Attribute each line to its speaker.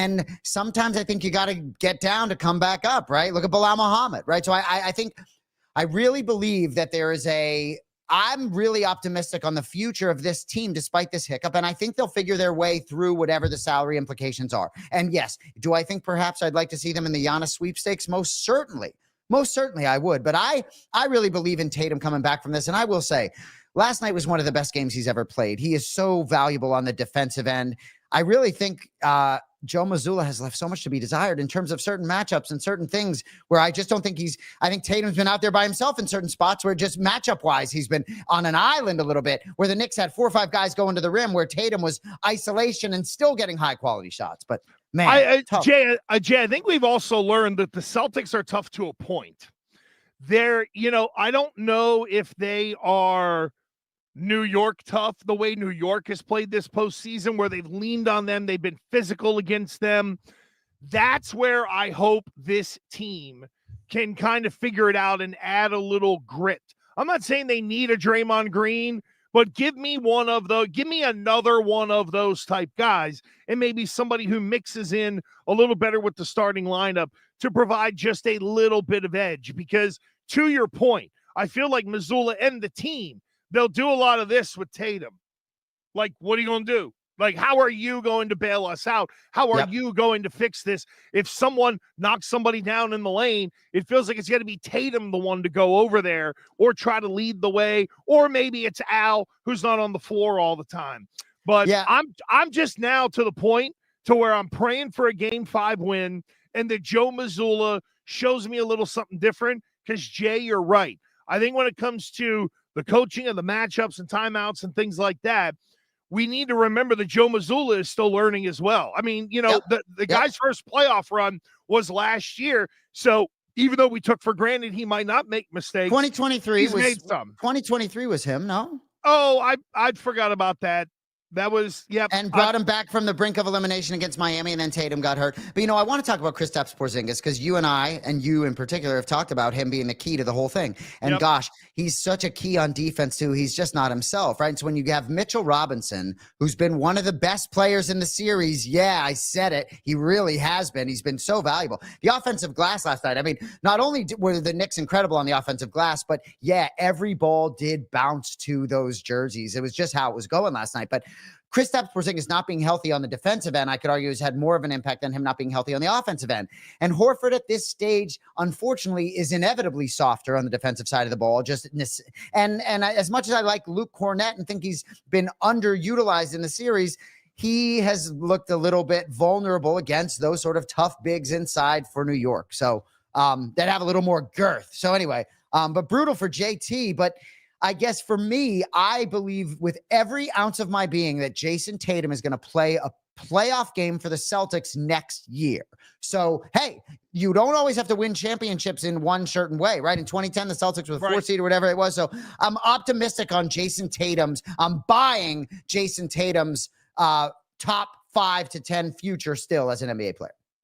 Speaker 1: And sometimes I think you got to get down to come back up, right? Look at Bilal Muhammad, right? So I think I really believe that I'm really optimistic on the future of this team despite this hiccup, and I think they'll figure their way through whatever the salary implications are. And yes, do I think perhaps I'd like to see them in the Giannis sweepstakes? Most certainly I would. But I really believe in Tatum coming back from this, and I will say, last night was one of the best games he's ever played. He is so valuable on the defensive end. I really think Joe Mazzulla has left so much to be desired in terms of certain matchups and certain things where I just don't think I think Tatum's been out there by himself in certain spots where just matchup wise, he's been on an island a little bit, where the Knicks had 4 or 5 guys going to the rim where Tatum was isolation and still getting high quality shots. But man,
Speaker 2: Jay, I think we've also learned that the Celtics are tough to a point. I don't know if they are New York tough, the way New York has played this postseason, where they've leaned on them. They've been physical against them. That's where I hope this team can kind of figure it out and add a little grit. I'm not saying they need a Draymond Green, but give me another one of those type guys, and maybe somebody who mixes in a little better with the starting lineup to provide just a little bit of edge. Because to your point, I feel like Mazzulla and the team, they'll do a lot of this with Tatum. Like, what are you going to do? Like, how are you going to bail us out? How are you going to fix this? If someone knocks somebody down in the lane, it feels like it's going to be Tatum the one to go over there or try to lead the way, or maybe it's Al who's not on the floor all the time. But I'm just now to the point to where I'm praying for a Game 5 win, and that Joe Mazzulla shows me a little something different. Because, Jay, you're right. I think when it comes to the coaching of the matchups and timeouts and things like that, we need to remember that Joe Mazzulla is still learning as well. I mean, the guy's first playoff run was last year. So even though we took for granted he might not make mistakes,
Speaker 1: 2023 was him, no?
Speaker 2: Oh, I forgot about that. That was,
Speaker 1: and brought him back from the brink of elimination against Miami, and then Tatum got hurt. But, I want to talk about Kristaps Porzingis, because you and I, and you in particular, have talked about him being the key to the whole thing. And gosh, he's such a key on defense too. He's just not himself, right? And so when you have Mitchell Robinson, who's been one of the best players in the series, I said it, he really has been. He's been so valuable. The offensive glass last night, I mean, not only were the Knicks incredible on the offensive glass, but every ball did bounce to those jerseys. It was just how it was going last night. But Kristaps Porzingis not being healthy on the defensive end, I could argue, has had more of an impact than him not being healthy on the offensive end. And Horford at this stage, unfortunately, is inevitably softer on the defensive side of the ball. And as much as I like Luke Cornett and think he's been underutilized in the series, he has looked a little bit vulnerable against those sort of tough bigs inside for New York. So that have a little more girth. So anyway, but brutal for JT. But I guess for me, I believe with every ounce of my being that Jason Tatum is going to play a playoff game for the Celtics next year. So, hey, you don't always have to win championships in one certain way, right? In 2010, the Celtics were the 4th seed or whatever it was. So I'm optimistic on I'm buying Jason Tatum's top 5 to 10 future still as an NBA player.